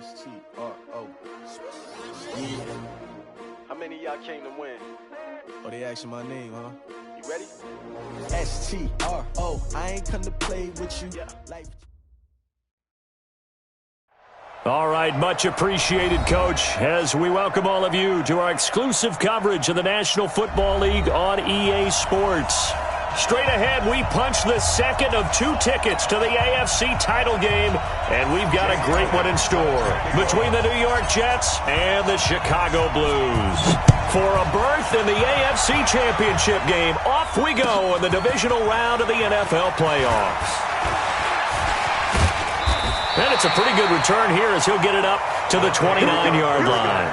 S-T-R-O. Yeah. How many of y'all came to win? Oh, they asking my name, huh? You ready? S-T-R-O. I ain't come to play with you. Yeah. Life. All right, much appreciated, Coach, as we welcome all of you to our exclusive coverage of the National Football League on EA Sports. Straight ahead, we punch the second of 2 tickets to the AFC title game, and we've got a great one in store between the New York Jets and the Chicago Blues. For a berth in the AFC Championship game, off we go in the divisional round of the NFL playoffs. And it's a pretty good return here as he'll get it up to the 29-yard line.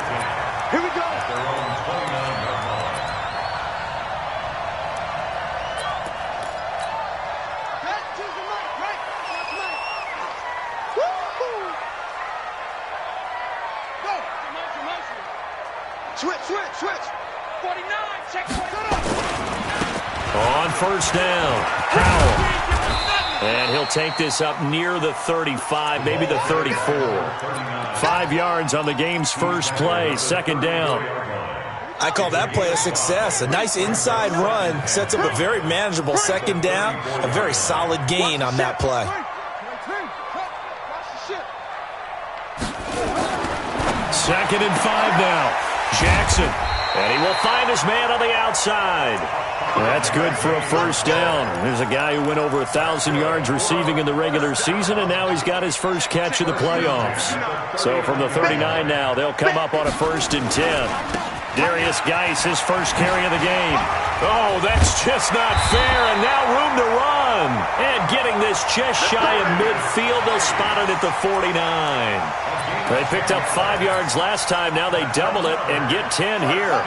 Here we go. Switch. 49, check 49. On first down, Powell. And he'll take this up near the 35, maybe the 34. 5 yards on the game's first play, second down. I call that play a success. A nice inside run sets up a very manageable second down, a very solid gain on that play. Second and 5 now. Jackson. And he will find his man on the outside. That's good for a first down. There's a guy who went over 1,000 yards receiving in the regular season, and now he's got his first catch of the playoffs. So from the 39 now, they'll come up on a 1st and 10. Darius Geis, his first carry of the game. Oh, that's just not fair, and now room to run. And getting this just shy of midfield, they'll spot it at the 49. They picked up 5 yards last time. Now they double it and get 10 here.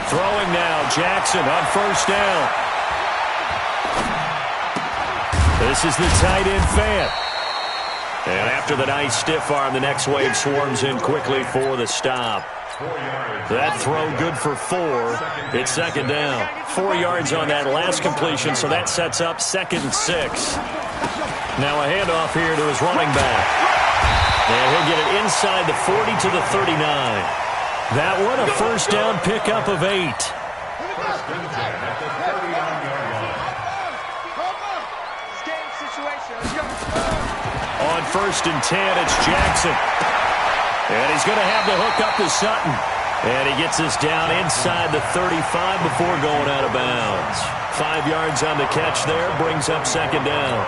Throwing now, Jackson on first down. This is the tight end Fant. And after the nice stiff arm, the next wave swarms in quickly for the stop. That throw good for 4. It's second down. 4 yards on that last completion, so that sets up 2nd and 6. Now a handoff here to his running back. And he'll get it inside the 40 to the 39. That one a first down pickup of 8. On 1st and 10, it's Jackson. And he's going to have the hook up to Sutton. And he gets us down inside the 35 before going out of bounds. 5 yards on the catch there, brings up second down.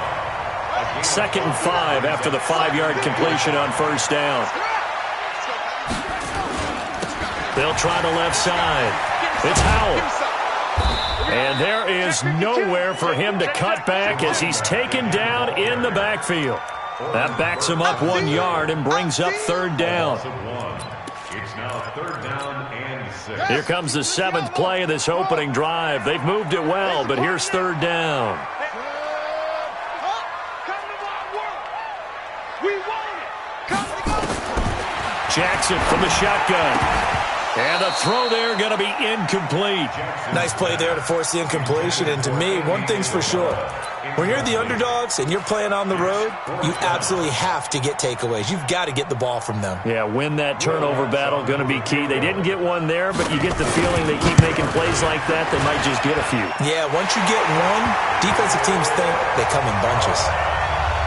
2nd and 5 after the 5-yard completion on first down. They'll try the left side. It's Howell. And there is nowhere for him to cut back as he's taken down in the backfield. That backs him up 1 yard and brings up 3rd down. It's now 3rd down and 6. Here comes the 7th play of this opening drive. They've moved it well, but here's 3rd down. Jackson from the shotgun. And the throw there going to be incomplete. Nice play there to force the incompletion. And to me, one thing's for sure. When you're the underdogs and you're playing on the road, you absolutely have to get takeaways. You've got to get the ball from them. Yeah, win that turnover battle, going to be key. They didn't get one there, but you get the feeling they keep making plays like that, they might just get a few. Yeah, once you get one, defensive teams think they come in bunches.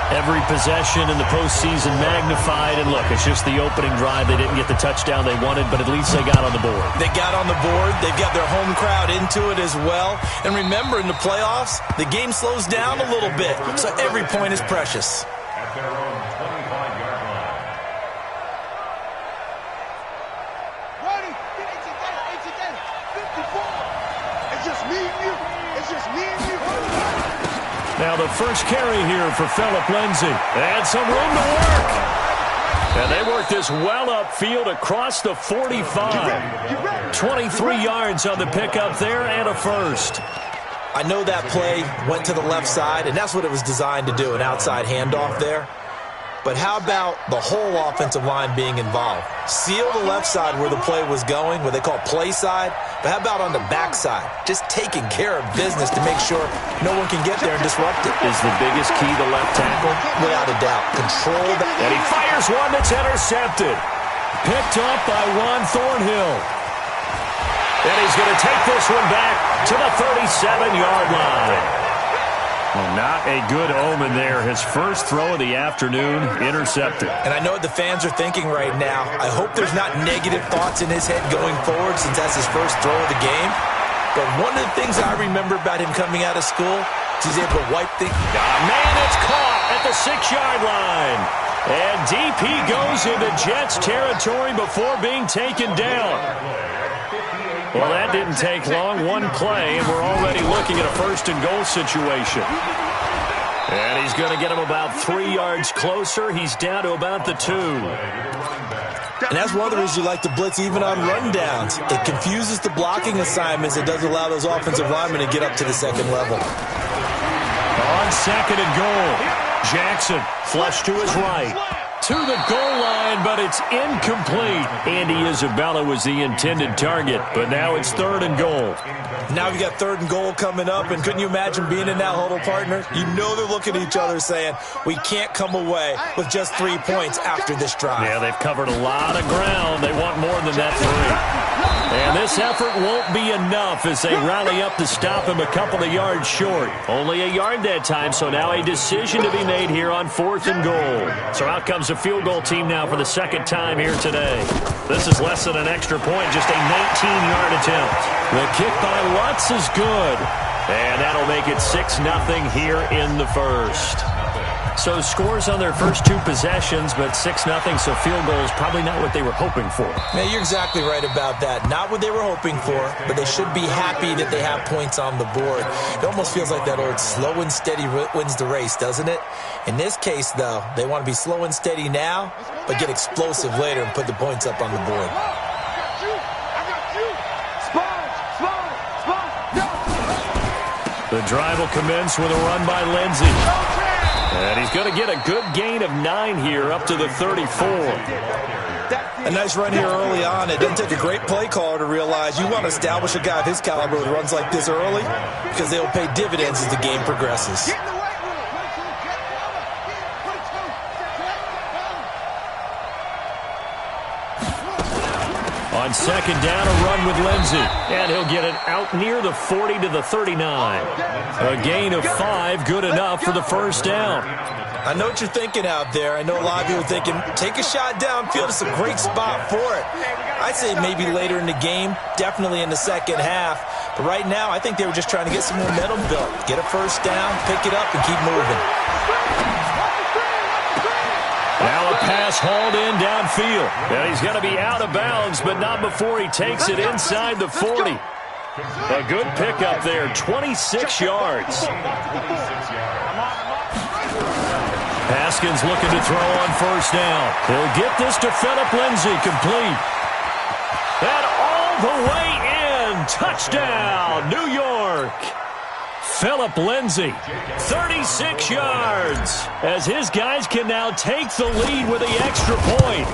Every possession in the postseason magnified, and look, it's just the opening drive. They didn't get the touchdown they wanted, but at least they got on the board. They got on the board. They've got their home crowd into it as well. And remember, in the playoffs, the game slows down a little bit, so every point is precious. At their own 25-yard line. Ready? 54. It's just me and you. It's just me and you. Now the first carry here for Phillip Lindsay. And some room to work. And they work this well upfield across the 45. 23 yards on the pickup there and a first. I know that play went to the left side, and that's what it was designed to do, an outside handoff there. but how about the whole offensive line being involved? Seal the left side where the play was going, what they call play side, but how about on the back side? Just taking care of business to make sure no one can get there and disrupt it. Is the biggest key the left tackle? Without a doubt. Control that. And he fires one that's intercepted. Picked up by Juan Thornhill. And he's going to take this one back to the 37-yard line. Well, not a good omen there. His first throw of the afternoon, intercepted. And I know what the fans are thinking right now. I hope there's not negative thoughts in his head going forward since that's his first throw of the game. But one of the things I remember about him coming out of school is he's able to wipe things. Man, it's caught at the 6-yard line. And DP goes into Jets territory before being taken down. Well, that didn't take long. One play, and we're already looking at a first-and-goal situation. And he's going to get him about 3 yards closer. He's down to about the 2. And that's one of the reasons you like to blitz even on rundowns. It confuses the blocking assignments. It doesn't allow those offensive linemen to get up to the second level. On second and goal, Jackson flushed to his right. To the goal line, but it's incomplete. Andy Isabella was the intended target, but now it's third and goal. Now we got third and goal coming up, and couldn't you imagine being in that huddle, partner? You know they're looking at each other saying, we can't come away with just 3 points after this drive. Yeah, they've covered a lot of ground. They want more than that 3. And this effort won't be enough as they rally up to stop him a couple of yards short. Only a yard that time, so now a decision to be made here on fourth and goal. So out comes the field goal team now for the second time here today. This is less than an extra point, just a 19-yard attempt. The kick by Lutz is good. And that'll make it 6-0 here in the first. So scores on their first 2 possessions, but 6-0, so field goal is probably not what they were hoping for. Yeah, you're exactly right about that. Not what they were hoping for, but they should be happy that they have points on the board. It almost feels like that old slow and steady wins the race, doesn't it? In this case, though, they want to be slow and steady now, but get explosive later and put the points up on the board. The drive will commence with a run by Lindsey. And he's going to get a good gain of 9 here up to the 34. A nice run here early on. It doesn't take a great play caller to realize you want to establish a guy of his caliber who runs like this early because they'll pay dividends as the game progresses. On second down, a run with Lindsey. And he'll get it out near the 40 to the 39. A gain of 5, good enough for the first down. I know what you're thinking out there. I know a lot of you are thinking, take a shot downfield. It's a great spot for it. I'd say maybe later in the game, definitely in the second half. But right now, I think they were just trying to get some momentum built. Get a first down, pick it up, and keep moving. Now a pass hauled in downfield. And he's going to be out of bounds, but not before he takes it inside the 40. A good pickup there, 26 yards. Haskins looking to throw on first down. He'll get this to Phillip Lindsay, complete. And all the way in. Touchdown, New York. Phillip Lindsay, 36 yards, as his guys can now take the lead with the extra point.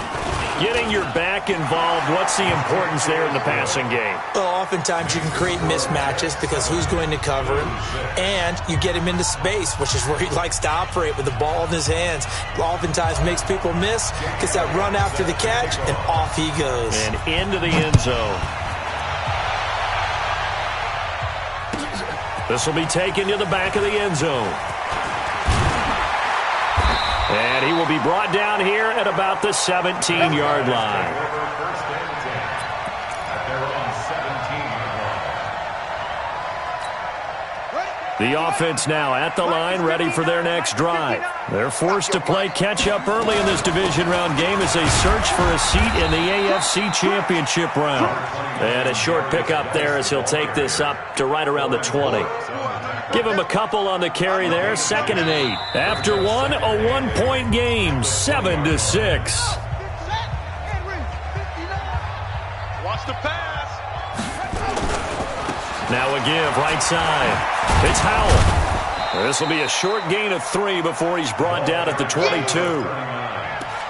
Getting your back involved, what's the importance there in the passing game? Well, oftentimes you can create mismatches because who's going to cover him, and you get him into space, which is where he likes to operate with the ball in his hands. Oftentimes makes people miss, gets that run after the catch, and off he goes. And into the end zone. This will be taken to the back of the end zone. And he will be brought down here at about the 17-yard line. The offense now at the line, ready for their next drive. They're forced to play catch-up early in this division round game as they search for a seat in the AFC Championship round. And a short pickup there as he'll take this up to right around the 20. Give him a couple on the carry there, 2nd and 8. After one, a one-point game, 7-6. Watch the pass. Now a give, right side. It's Howell. This will be a short gain of 3 before he's brought down at the 22.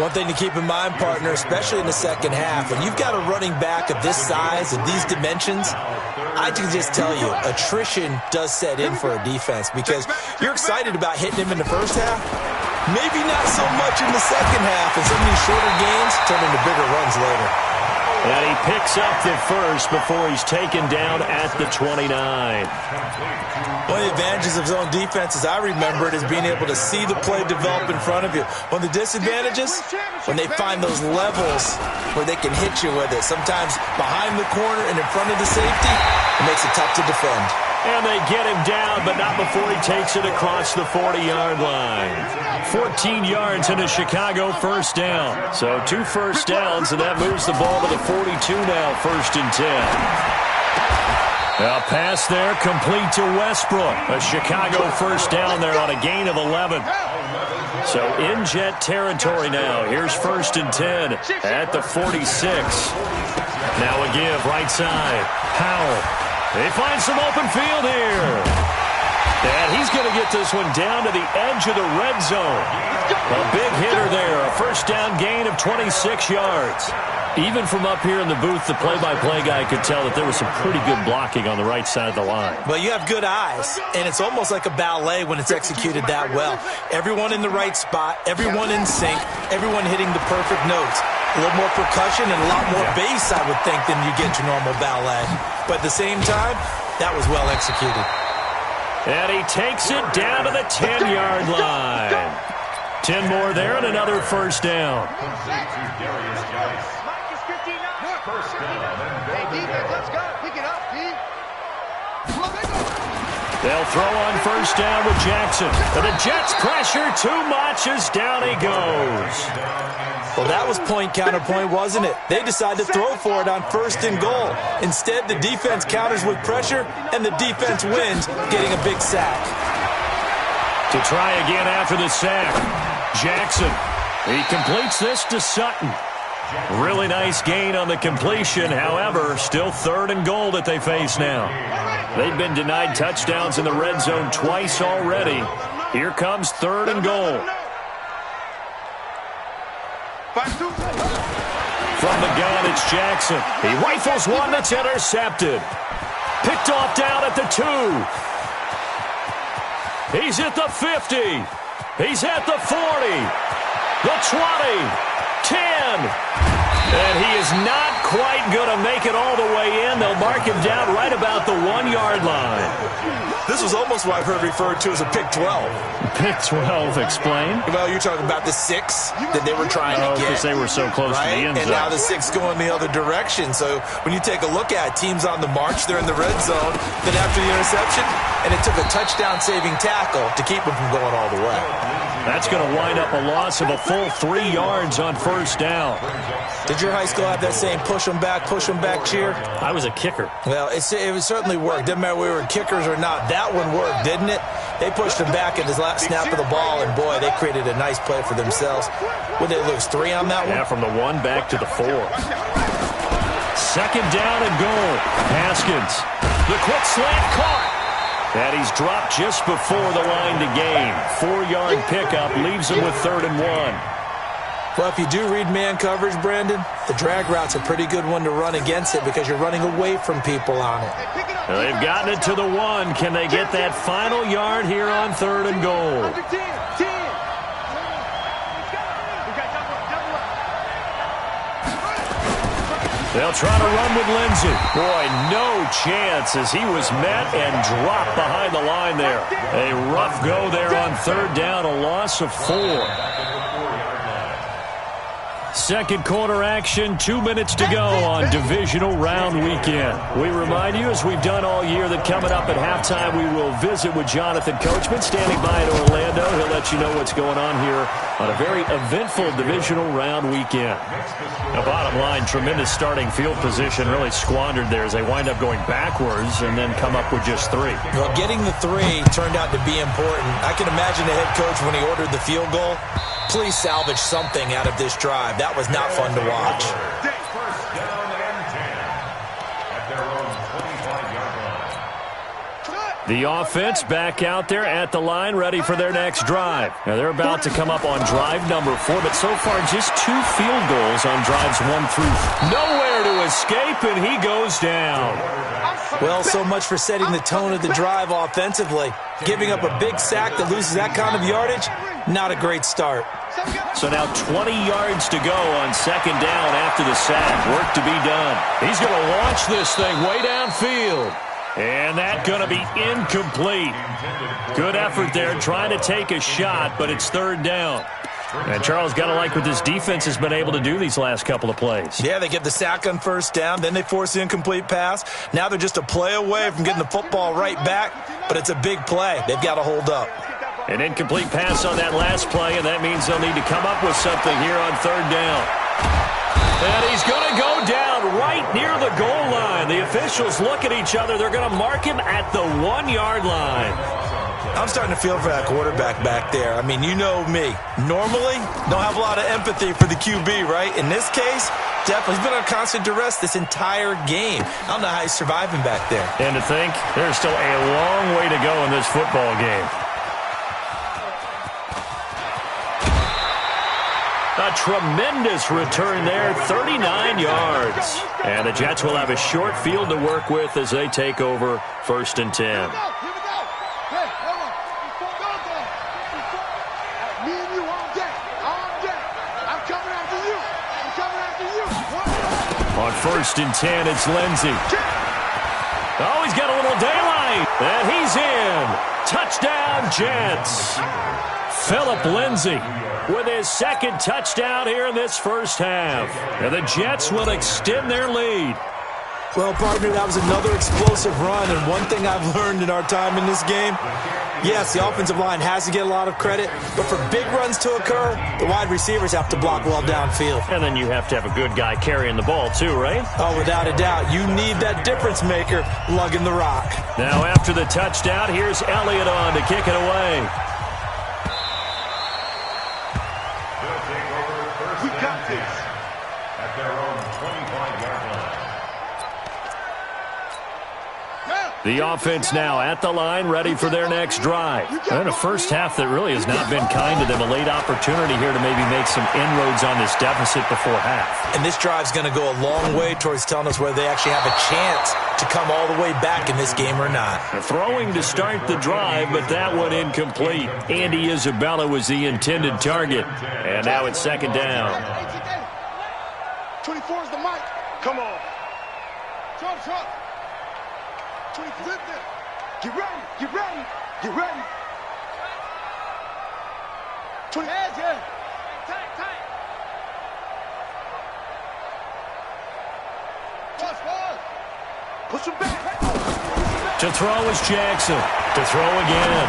One thing to keep in mind, partner, especially in the second half, when you've got a running back of this size and these dimensions, I can just tell you, attrition does set in for a defense because you're excited about hitting him in the first half. Maybe not so much in the second half, and some of these shorter gains turn into bigger runs later. And he picks up the first before he's taken down at the 29. One of the advantages of zone defense, as I remember it, is being able to see the play develop in front of you. One of the disadvantages, when they find those levels where they can hit you with it, sometimes behind the corner and in front of the safety, it makes it tough to defend. And they get him down, but not before he takes it across the 40-yard line. 14 yards and a Chicago first down. So 2 first downs, and that moves the ball to the 42 now, 1st and 10. Now pass there, complete to Westbrook. A Chicago first down there on a gain of 11. So in jet territory now. Here's 1st and 10 at the 46. Now a give, right side. Powell. They find some open field here. And he's going to get this one down to the edge of the red zone. A big hitter there. A first down gain of 26 yards. Even from up here in the booth, the play-by-play guy could tell that there was some pretty good blocking on the right side of the line. Well, you have good eyes, and it's almost like a ballet when it's executed that well. Everyone in the right spot, everyone in sync, everyone hitting the perfect notes. A little more percussion and a lot more bass, I would think, than you get your normal ballet. But at the same time, that was well executed. And he takes it down to the 10-yard line. 10 more there and another first down. They'll throw on first down with Jackson. But the Jets pressure too much as down he goes. Well, that was point counterpoint, wasn't it? They decided to throw for it on 1st and goal. Instead, the defense counters with pressure, and the defense wins, getting a big sack. To try again after the sack, Jackson. He completes this to Sutton. Really nice gain on the completion. However, still 3rd and goal that they face now. They've been denied touchdowns in the red zone twice already. Here comes 3rd and goal. From the gun, it's Jackson. He rifles one that's intercepted. Picked off down at the 2. He's at the 50. He's at the 40. The 20. 10. And he is not quite going to make it all the way in. They'll mark him down right about the 1-yard line. This was almost what I've heard referred to as a pick 12. Pick 12, explain? Well, you're talking about the 6 that they were trying to get. Because they were so close to the end zone. And now the 6 going the other direction. So when you take a look at teams on the march, they're in the red zone. Then after the interception, and it took a touchdown-saving tackle to keep them from going all the way. That's going to wind up a loss of a full 3 yards on first down. Did your high school have that same push them back cheer? I was a kicker. Well, it certainly worked. Didn't matter whether we were kickers or not. That one worked, didn't it? They pushed him back at his last snap of the ball, and boy, they created a nice play for themselves. Would they lose 3 on that one? Yeah, from the 1 back to the 4. 2nd down and goal. Haskins. The quick slant caught. And he's dropped just before the line to gain. 4-yard pickup leaves him with 3rd and 1. Well, if you do read man coverage, Brandon, the drag route's a pretty good one to run against it because you're running away from people on it. They've gotten it to the 1. Can they get that final yard here on 3rd and goal? They'll try to run with Lindsey. Boy, no chance as he was met and dropped behind the line there. A rough go there on 3rd down, a loss of 4. Second quarter action, 2 minutes to go on divisional round weekend. We remind you, as we've done all year, that coming up at halftime, we will visit with Jonathan Coachman, standing by in Orlando. He'll let you know what's going on here on a very eventful divisional round weekend. Now, bottom line, tremendous starting field position, really squandered there as they wind up going backwards and then come up with just 3. Well, getting the 3 turned out to be important. I can imagine the head coach when he ordered the field goal. Please salvage something out of this drive. That was not fun to watch. First down and 10 at their own 25-yard line. The offense back out there at the line, ready for their next drive. Now, they're about to come up on drive number 4, but so far just 2 field goals on drives 1 through. Nowhere to escape, and he goes down. Well, so much for setting the tone of the drive offensively. Giving up a big sack that loses that kind of yardage, not a great start. So now 20 yards to go on second down after the sack. Work to be done. He's going to launch this thing way downfield. And that's going to be incomplete. Good effort there trying to take a shot, but it's third down. And Charles, got to like what this defense has been able to do these last couple of plays. Yeah, they get the sack on first down, then they force the incomplete pass. Now they're just a play away from getting the football right back, but it's a big play. They've got to hold up. An incomplete pass on that last play, and that means they'll need to come up with something here on third down. And he's going to go down right near the goal line. The officials look at each other. They're going to mark him at the 1-yard line. I'm starting to feel for that quarterback back there. I mean, you know me. Normally, don't have a lot of empathy for the QB, right? In this case, definitely. He's been on constant duress this entire game. I don't know how he's surviving back there. And to think, there's still a long way to go in this football game. A tremendous return there, 39 yards. And the Jets will have a short field to work with as they take over first and 10. Here we go. Hey, hold on. Me and you on deck. On deck. I'm coming after you. I'm coming after you. On first and 10, it's Lindsey. Oh, he's got a little daylight. And he's in. Touchdown, Jets. Phillip Lindsay with his second touchdown here in this first half. And the Jets will extend their lead. Well, partner, that was another explosive run, and one thing I've learned in our time in this game, yes, the offensive line has to get a lot of credit, but for big runs to occur, the wide receivers have to block well downfield. And then you have to have a good guy carrying the ball too, right? Oh, without a doubt. You need that difference maker lugging the rock. Now after the touchdown, here's Elliott on to kick it away. We got this. At their own 25-yard line. The offense now at the line, ready for their next drive. And a first half that really has not been kind to them. A late opportunity here to maybe make some inroads on this deficit before half. And this drive's going to go a long way towards telling us whether they actually have a chance to come all the way back in this game or not. Throwing to start the drive, but that one incomplete. Andy Isabella was the intended target. And now it's second down. 24 is the mic. Come on. Trump. 24. Get ready. Get ready. Get ready. 20. Tight. Push him back. To throw is Jackson. To throw again.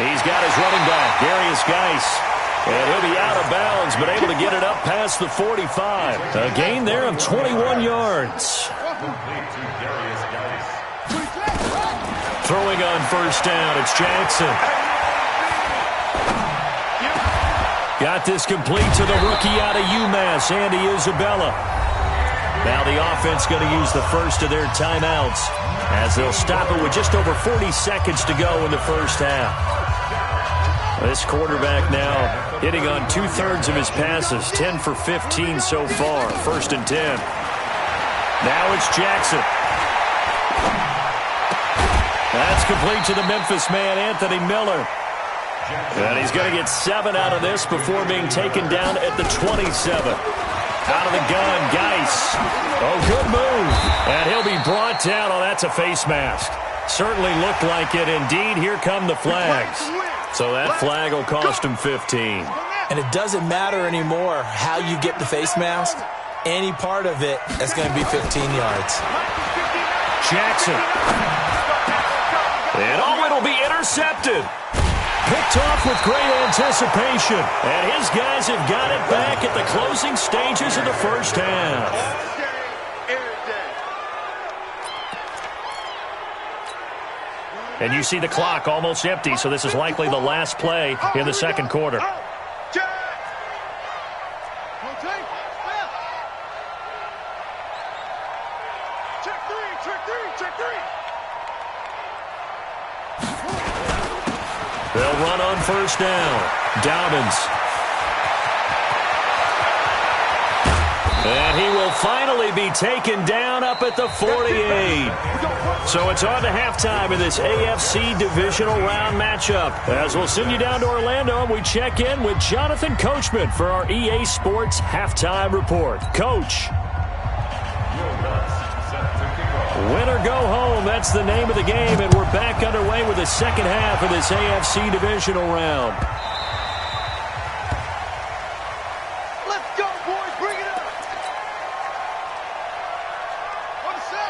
He's got his running back, Darius Geis. And he'll be out of bounds, but able to get it up past the 45. A gain there of 21 yards. Throwing on first down, it's Jackson. Got this complete to the rookie out of UMass, Andy Isabella. Now the offense going to use the first of their timeouts as they'll stop it with just over 40 seconds to go in the first half. This quarterback now hitting on 2/3 of his passes, 10 for 15 so far, first and 10. Now it's Jackson. That's complete to the Memphis man, Anthony Miller. And he's going to get 7 out of this before being taken down at the 27. Out of the gun, Geis. Oh, good move. And he'll be brought down. Oh, that's a face mask. Certainly looked like it. Indeed, here come the flags. So that flag will cost him 15. And it doesn't matter anymore how you get the face mask. Any part of it, that's going to be 15 yards. Jackson. And oh, it'll be intercepted. Picked off with great anticipation. And his guys have got it back at the closing stages of the first half. And you see the clock almost empty, so this is likely the last play in the second quarter. on first down. Dobbins. And he will finally be taken down up at the 48. So it's on to halftime in this AFC divisional round matchup. As we'll send you down to Orlando, and we check in with Jonathan Coachman for our EA Sports Halftime Report. Coach. Win or go home, that's the name of the game, and we're back underway with the second half of this AFC divisional round.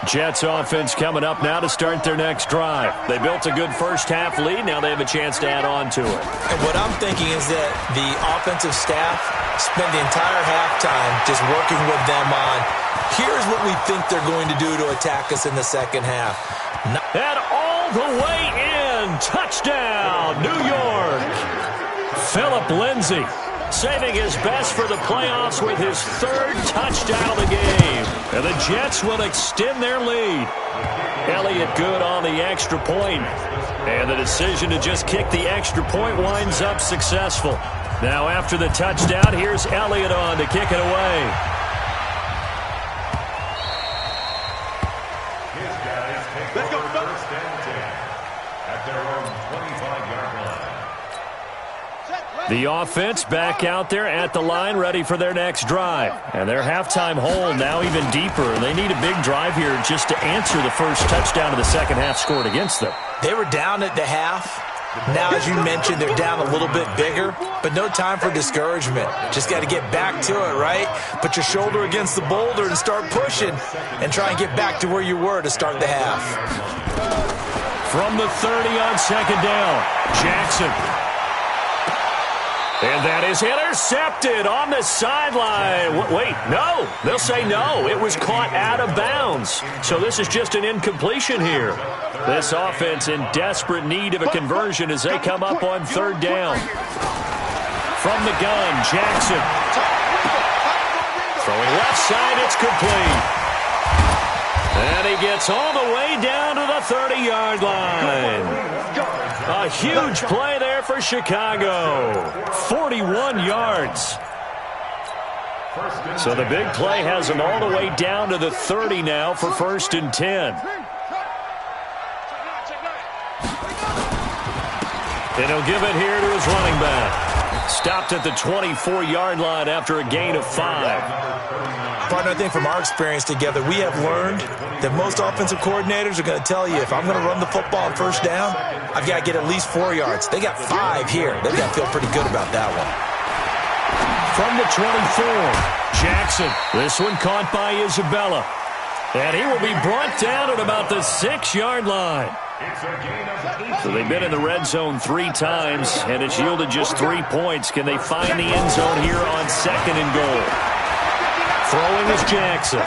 Jets offense coming up now to start their next drive. They built a good first-half lead. Now they have a chance to add on to it. And what I'm thinking is that the offensive staff spent the entire halftime just working with them on, here's what we think they're going to do to attack us in the second half. And all the way in. Touchdown, New York. Phillip Lindsay saving his best for the playoffs with his third touchdown of the game. And the Jets will extend their lead. Elliott good on the extra point. And the decision to just kick the extra point winds up successful. Now after the touchdown, here's Elliott on to kick it away. His guys take over first and 10 at their own 25-yard line. The offense back out there at the line, ready for their next drive. And their halftime hole now even deeper. They need a big drive here just to answer the first touchdown of the second half scored against them. They were down at the half. Now, as you mentioned, they're down a little bit bigger, but no time for discouragement. Just got to get back to it, right? Put your shoulder against the boulder and start pushing and try and get back to where you were to start the half. From the 30 on second down, Jackson. And that is intercepted on the sideline. Wait, no. They'll say no. It was caught out of bounds. So this is just an incompletion here. This offense in desperate need of a conversion as they come up on third down. From the gun, Jackson. Throwing left side, it's complete. And he gets all the way down to the 30-yard line. A huge play there for Chicago. 41 yards. So the big play has him all the way down to the 30 now for first and 10. And he'll give it here to his running back. Stopped at the 24-yard line after a gain of 5. Partner, I think from our experience together, we have learned that most offensive coordinators are going to tell you, if I'm going to run the football on first down, I've got to get at least 4 yards. They got 5 here. They've got to feel pretty good about that one. From the 24, Jackson. This one caught by Isabella. And he will be brought down at about the 6-yard line. So they've been in the red zone 3 times, and it's yielded just 3 points. Can they find the end zone here on second and goal? Throwing is Jackson.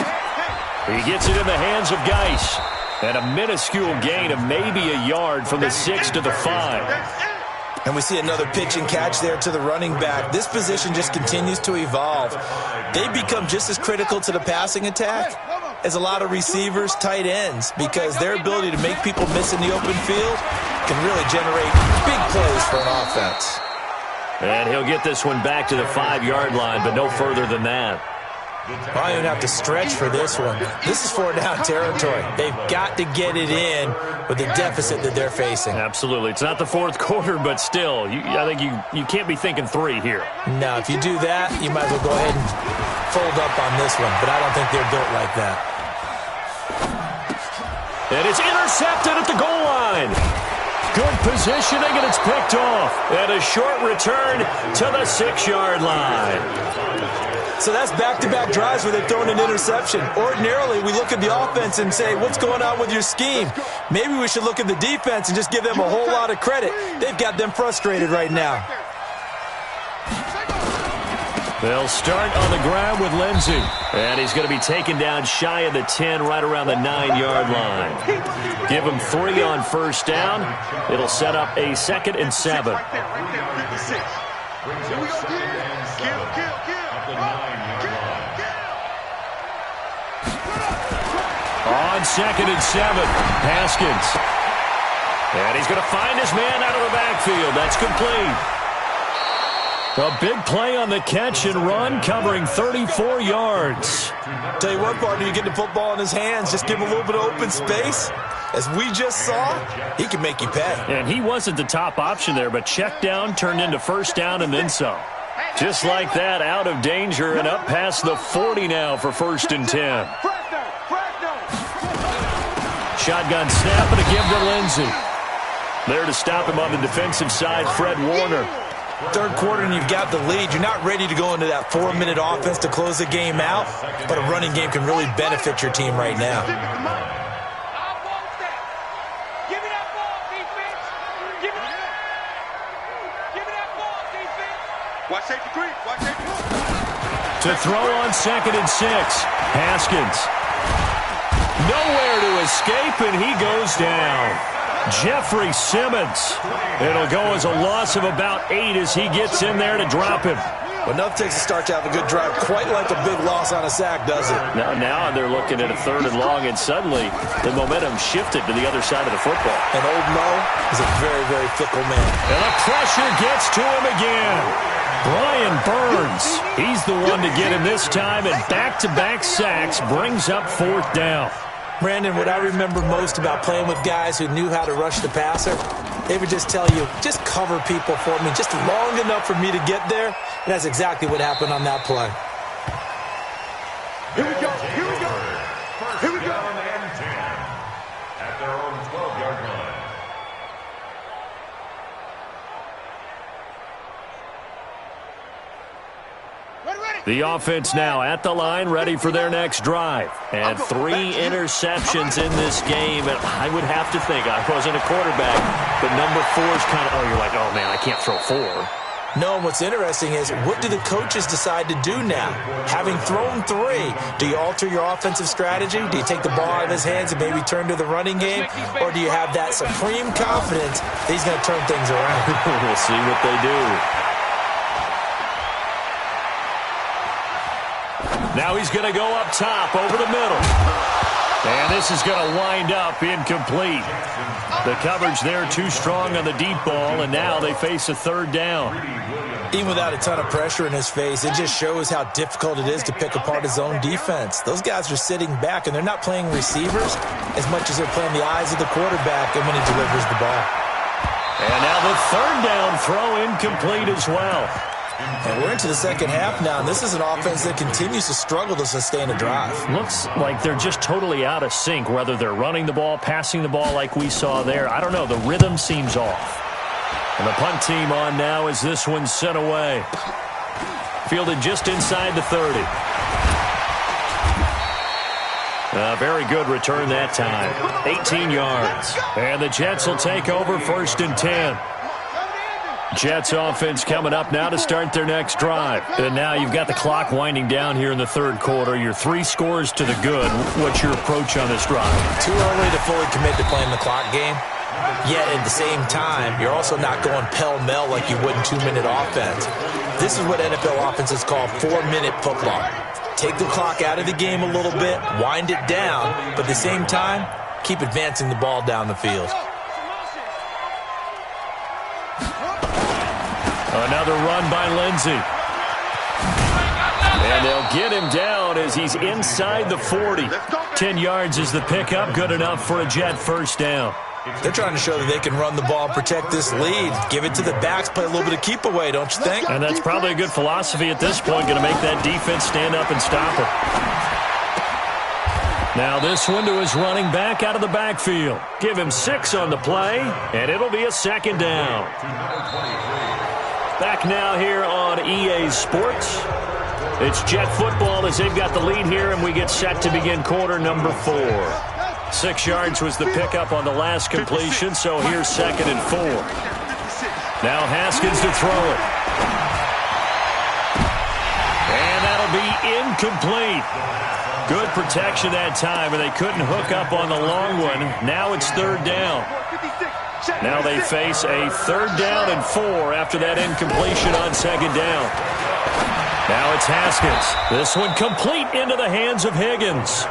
He gets it in the hands of Geis. And a minuscule gain of maybe a yard from the 6 to the 5. And we see another pitch and catch there to the running back. This position just continues to evolve. They become just as critical to the passing attack as a lot of receivers, tight ends, because their ability to make people miss in the open field can really generate big plays for an offense. And he'll get this one back to the 5-yard line, but no further than that. I don't even have to stretch for this one. This is 4-down territory. They've got to get it in with the deficit that they're facing. Absolutely. It's not the fourth quarter, but still, I think you can't be thinking 3 here. No, if you do that, you might as well go ahead and fold up on this one, but I don't think they're built like that. And it's intercepted at the goal line. Good positioning, and it's picked off. And a short return to the 6-yard line. So that's back-to-back drives where they've thrown an interception. Ordinarily, we look at the offense and say, what's going on with your scheme? Maybe we should look at the defense and just give them a whole lot of credit. They've got them frustrated right now. They'll start on the ground with Lindsay. And he's going to be taken down shy of the 10, right around the 9-yard line. Give him 3 on first down. It'll set up a 2nd and 7. On 2nd and 7, Haskins. And he's going to find his man out of the backfield. That's complete. A big play on the catch and run, covering 34 yards. Tell you what, partner, you get the football in his hands, just give him a little bit of open space. As we just saw, he can make you pay. And he wasn't the top option there, but check down turned into first down and then some. Just like that, out of danger and up past the 40 now for 1st and 10. Shotgun snap and a give to Lindsey. There to stop him on the defensive side, Fred Warner. Third quarter and you've got the lead. You're not ready to go into that 4-minute offense to close the game out, but a running game can really benefit your team right now. To throw on 2nd and 6. Haskins. Nowhere to escape, and he goes down. Jeffrey Simmons. It'll go as a loss of about 8 as he gets in there to drop him. But enough takes a start to have a good drive, quite like a big loss on a sack, does it? Now they're looking at a 3rd and long, and suddenly the momentum shifted to the other side of the football. And old Mo is a very, very fickle man. And the pressure gets to him again. Brian Burns, he's the one to get him this time, and back-to-back sacks brings up 4th down. Brandon, what I remember most about playing with guys who knew how to rush the passer, they would just tell you, just cover people for me, just long enough for me to get there. And that's exactly what happened on that play. Here we go. Here we go. Here we go. And 10 at their own 12-yard line. The offense now at the line, ready for their next drive. And 3 interceptions in this game. And I would have to think, I wasn't a quarterback, but number 4 is kind of, you're like, oh, man, I can't throw 4. No, and what's interesting is, what do the coaches decide to do now? Having thrown 3, do you alter your offensive strategy? Do you take the ball out of his hands and maybe turn to the running game? Or do you have that supreme confidence that he's going to turn things around? We'll see what they do. Now he's going to go up top over the middle. And this is going to wind up incomplete. The coverage there too strong on the deep ball, and now they face a 3rd down. Even without a ton of pressure in his face, it just shows how difficult it is to pick apart his own defense. Those guys are sitting back, and they're not playing receivers as much as they're playing the eyes of the quarterback and when he delivers the ball. And now the 3rd down throw incomplete as well. And we're into the second half now, and this is an offense that continues to struggle to sustain a drive. Looks like they're just totally out of sync, whether they're running the ball, passing the ball like we saw there. I don't know. The rhythm seems off. And the punt team on now as this one's sent away. Fielded just inside the 30. A very good return that time. 18 yards. And the Jets will take over 1st and 10. Jets offense coming up now to start their next drive. And now you've got the clock winding down here in the 3rd quarter. You're 3 scores to the good. What's your approach on this drive? Too early to fully commit to playing the clock game. Yet at the same time, you're also not going pell-mell like you would in 2-minute offense. This is what NFL offenses call 4-minute football. Take the clock out of the game a little bit, wind it down, but at the same time, keep advancing the ball down the field. Another run by Lindsey. And they'll get him down as he's inside the 40. 10 yards is the pickup, good enough for a Jet 1st down. They're trying to show that they can run the ball and protect this lead. Give it to the backs, play a little bit of keep away, don't you think? And that's probably a good philosophy at this point, going to make that defense stand up and stop it. Now this one to his running back out of the backfield. Give him 6 on the play, and it'll be a 2nd down. Back now here on EA Sports. It's Jet football as they've got the lead here, and we get set to begin quarter number 4. 6 yards was the pickup on the last completion, so here's 2nd and 4. Now Haskins to throw it. And that'll be incomplete. Good protection that time, and they couldn't hook up on the long one. Now it's 3rd down. Now they face a 3rd down and 4 after that incompletion on 2nd down. Now it's Haskins. This one complete into the hands of Higgins.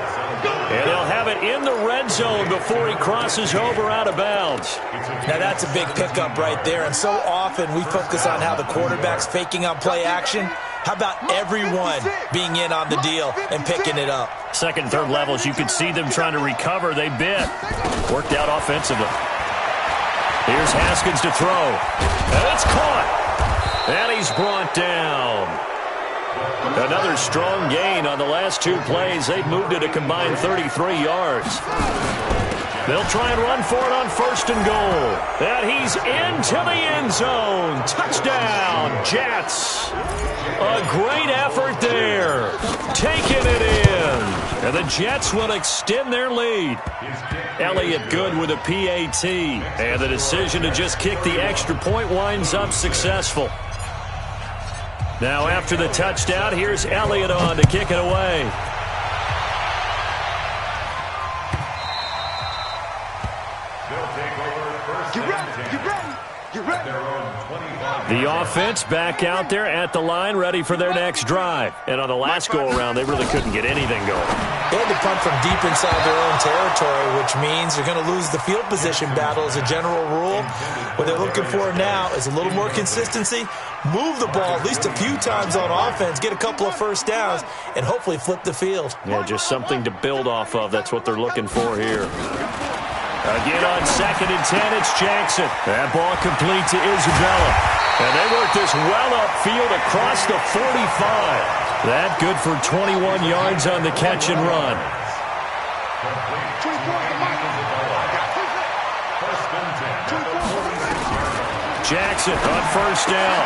And they'll have it in the red zone before he crosses over out of bounds. Now, that's a big pickup right there. And so often we focus on how the quarterback's faking on play action. How about everyone being in on the deal and picking it up? Second and third levels, you could see them trying to recover. They bit. Worked out offensively. Here's Haskins to throw. And it's caught. And he's brought down. Another strong gain on the last two plays. They've moved it a combined 33 yards. They'll try and run for it on first and goal. And he's into the end zone. Touchdown, Jets. A great effort there. Taking it in. And the Jets will extend their lead. Elliott good with a PAT. And the decision to just kick the extra point winds up successful. Now after the touchdown, here's Elliott on to kick it away. The offense back out there at the line, ready for their next drive. And on the last go-around, they really couldn't get anything going. They had to punt from deep inside their own territory, which means they're going to lose the field position battle as a general rule. What they're looking for now is a little more consistency, move the ball at least a few times on offense, get a couple of first downs, and hopefully flip the field. Yeah, just something to build off of. That's what they're looking for here. Again on 2nd and 10, it's Jackson. That ball complete to Isabella. And they work this well upfield across the 45. That good for 21 yards on the catch and run. Jackson on first down.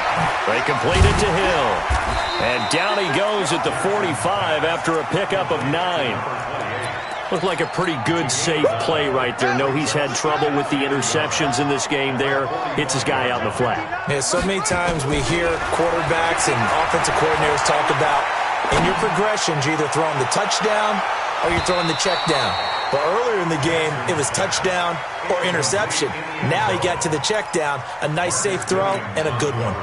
They complete it to Hill. And down he goes at the 45 after a pickup of 9. Looked like a pretty good, safe play right there. No, he's had trouble with the interceptions in this game there. Hits his guy out in the flat. Yeah, so many times we hear quarterbacks and offensive coordinators talk about in your progressions, you're either throwing the touchdown or you're throwing the check down. But earlier in the game, it was touchdown or interception. Now he got to the check down, a nice safe throw, and a good one.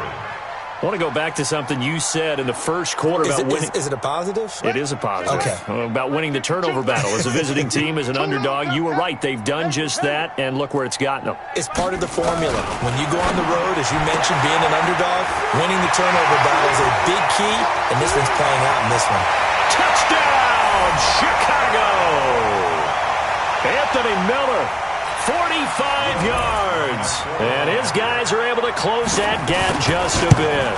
I want to go back to something you said in the first quarter about winning. Is it a positive? It is a positive. Okay. About winning the turnover battle. As a visiting team, as an underdog, you were right. They've done just that, and look where it's gotten them. It's part of the formula. When you go on the road, as you mentioned, being an underdog, winning the turnover battle is a big key, and this one's playing out in this one. Touchdown, Chicago! Anthony Miller. 45 yards. And his guys are able to close that gap just a bit.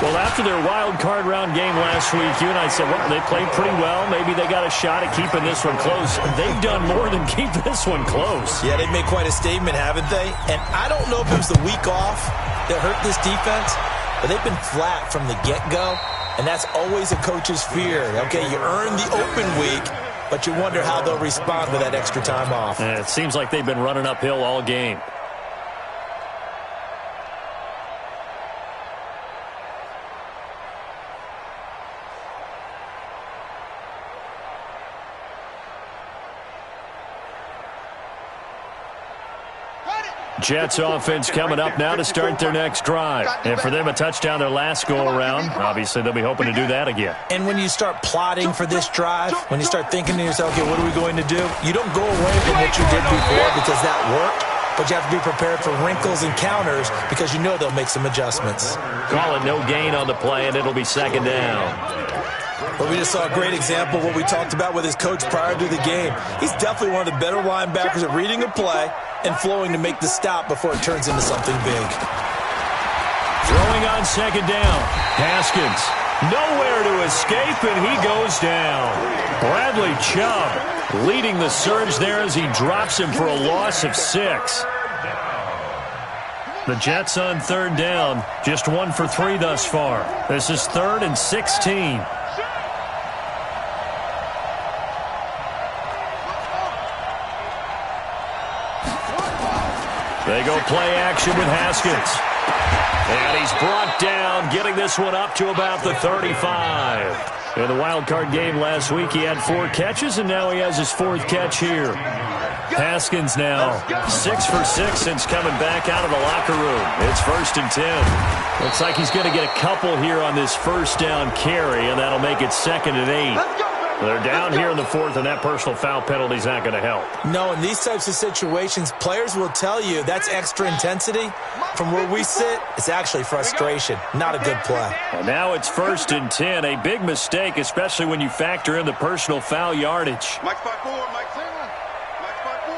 Well, after their wild card round game last week, you and I said, well, they played pretty well. Maybe they got a shot at keeping this one close. They've done more than keep this one close. Yeah, they've made quite a statement, haven't they? And I don't know if it was the week off that hurt this defense, but they've been flat from the get-go, and that's always a coach's fear. Okay, you earn the open week, but you wonder how they'll respond with that extra time off. It seems like they've been running uphill all game. Jets offense coming up now to start their next drive. And for them, a touchdown their last go-around. Obviously, they'll be hoping to do that again. And when you start plotting for this drive, when you start thinking to yourself, okay, what are we going to do? You don't go away from what you did before because that worked, but you have to be prepared for wrinkles and counters because you know they'll make some adjustments. Call it no gain on the play, and it'll be second down. But we just saw a great example of what we talked about with his coach prior to the game. He's definitely one of the better linebackers at reading a play and flowing to make the stop before it turns into something big. Throwing on second down. Haskins. Nowhere to escape, and he goes down. Bradley Chubb leading the surge there as he drops him for a loss of 6. The Jets on third down. Just 1 for 3 thus far. This is 3rd and 16. They go play action with Haskins. And he's brought down, getting this one up to about the 35. In the wild card game last week, he had 4 catches, and now he has his 4th catch here. Haskins now 6 for 6 since coming back out of the locker room. It's 1st and 10. Looks like he's going to get a couple here on this first down carry, and that'll make it 2nd and 8. They're down here in the fourth, and that personal foul penalty is not going to help. No, in these types of situations, players will tell you that's extra intensity. From where we sit, it's actually frustration, not a good play. And now it's 1st and 10, a big mistake, especially when you factor in the personal foul yardage. Mike spot 4, Mike. Mike spot 4.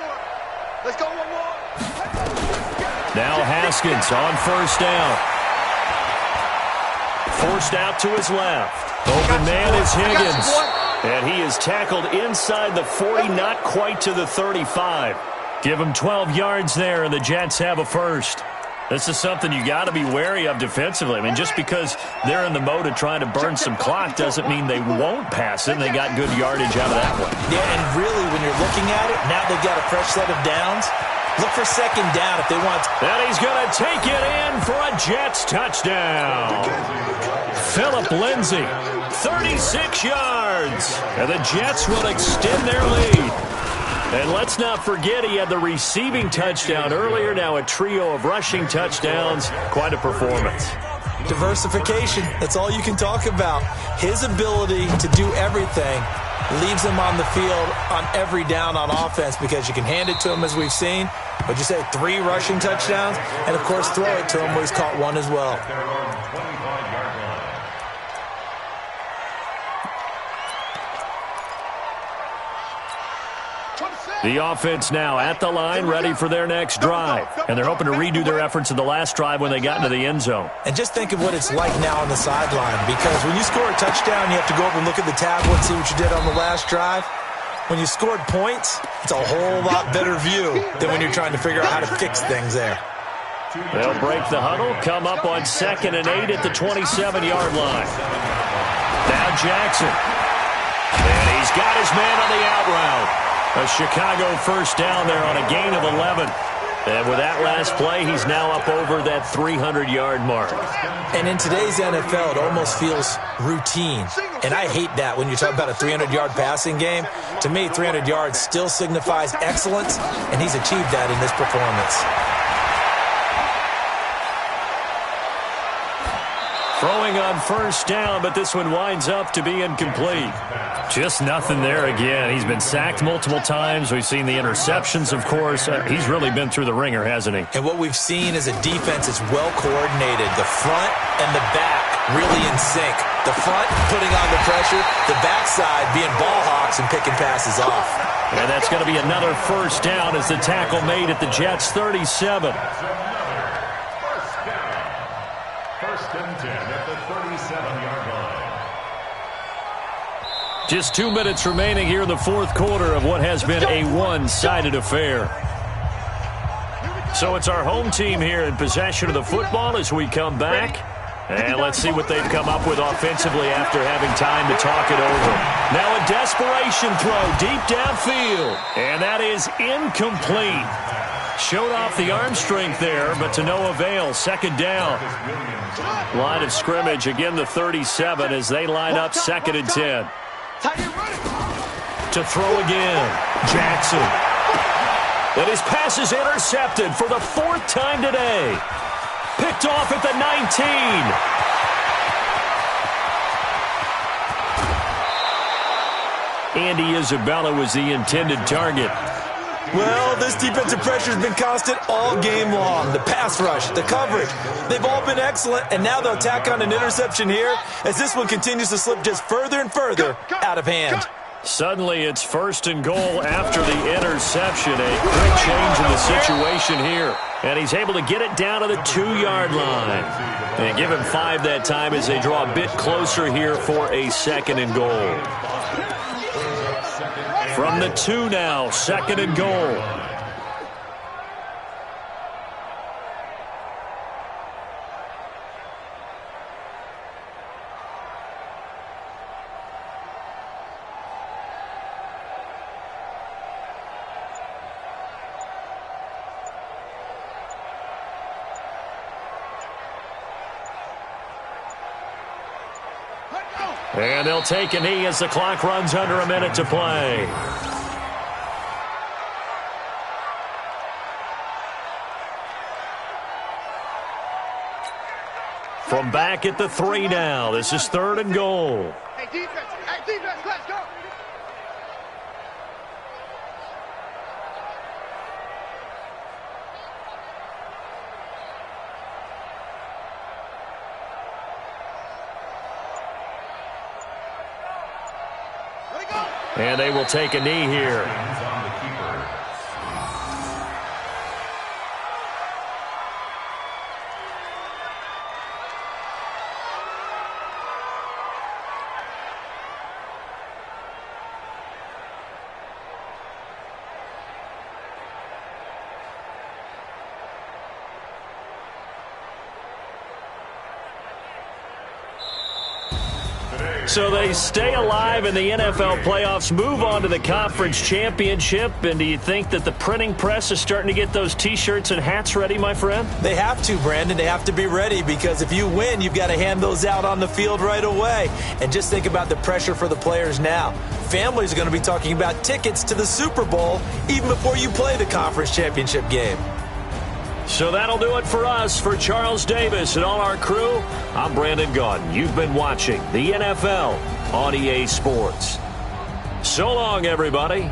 Let's go one more. Now Haskins on 1st down. Forced out to his left. Open man is Higgins. And he is tackled inside the 40, not quite to the 35. Give him 12 yards there, and the Jets have a first. This is something you got to be wary of defensively. I mean, just because they're in the mode of trying to burn some clock doesn't mean they won't pass it, and they got good yardage out of that one. Yeah, and really, when you're looking at it, now they've got a fresh set of downs. Look for 2nd down if they want. And he's going to take it in for a Jets touchdown. Phillip Lindsay, 36 yards. And the Jets will extend their lead. And let's not forget he had the receiving touchdown earlier. Now a trio of rushing touchdowns. Quite a performance. Diversification, that's all you can talk about. His ability to do everything leaves him on the field on every down on offense because you can hand it to him as we've seen. What'd you say, 3 rushing touchdowns? And, of course, throw it to him where he's caught 1 as well. The offense now at the line, ready for their next drive. And they're hoping to redo their efforts in the last drive when they got into the end zone. And just think of what it's like now on the sideline, because when you score a touchdown, you have to go over and look at the tablet, see what you did on the last drive. When you scored points, it's a whole lot better view than when you're trying to figure out how to fix things there. They'll break the huddle, come up on 2nd and 8 at the 27-yard line. Now Jackson. And he's got his man on the out route. A Chicago first down there on a gain of 11. And with that last play, he's now up over that 300-yard mark. And in today's NFL, it almost feels routine. And I hate that when you talk about a 300-yard passing game. To me, 300 yards still signifies excellence, and he's achieved that in this performance. Throwing on 1st down, but this one winds up to be incomplete. Just nothing there again. He's been sacked multiple times. We've seen the interceptions, of course. He's really been through the ringer, hasn't he? And what we've seen is a defense that's well coordinated. The front and the back really in sync. The front putting on the pressure, the backside being ball hawks and picking passes off. And that's going to be another 1st down as the tackle made at the Jets' 37. Just 2 minutes remaining here in the fourth quarter of what has been a one-sided affair. So it's our home team here in possession of the football as we come back. And let's see what they've come up with offensively after having time to talk it over. Now a desperation throw deep downfield. And that is incomplete. Showed off the arm strength there, but to no avail. 2nd down. Line of scrimmage, again the 37 as they line up 2nd and 10. To throw again, Jackson. And his pass is intercepted for the 4th time today. Picked off at the 19. Andy Isabella was the intended target. Well, this defensive pressure has been constant all game long. The pass rush, the coverage, they've all been excellent, and now they'll tack on an interception here as this one continues to slip just further and further out of hand. Suddenly, it's 1st and goal after the interception. A quick change in the situation here. And he's able to get it down to the 2-yard line. And give him 5 that time as they draw a bit closer here for a 2nd and goal. From the 2 now, 2nd and goal. And they'll take a knee as the clock runs under a minute to play. From back at the 3 now. This is 3rd and goal. Hey, defense, let's go. And they will take a knee here. On the keeper. So they stay alive in the NFL playoffs, move on to the conference championship. And do you think that the printing press is starting to get those T-shirts and hats ready, my friend? They have to, Brandon. They have to be ready because if you win, you've got to hand those out on the field right away. And just think about the pressure for the players now. Families are going to be talking about tickets to the Super Bowl even before you play the conference championship game. So that'll do it for us. For Charles Davis and all our crew, I'm Brandon Gaudin. You've been watching the NFL on EA Sports. So long, everybody.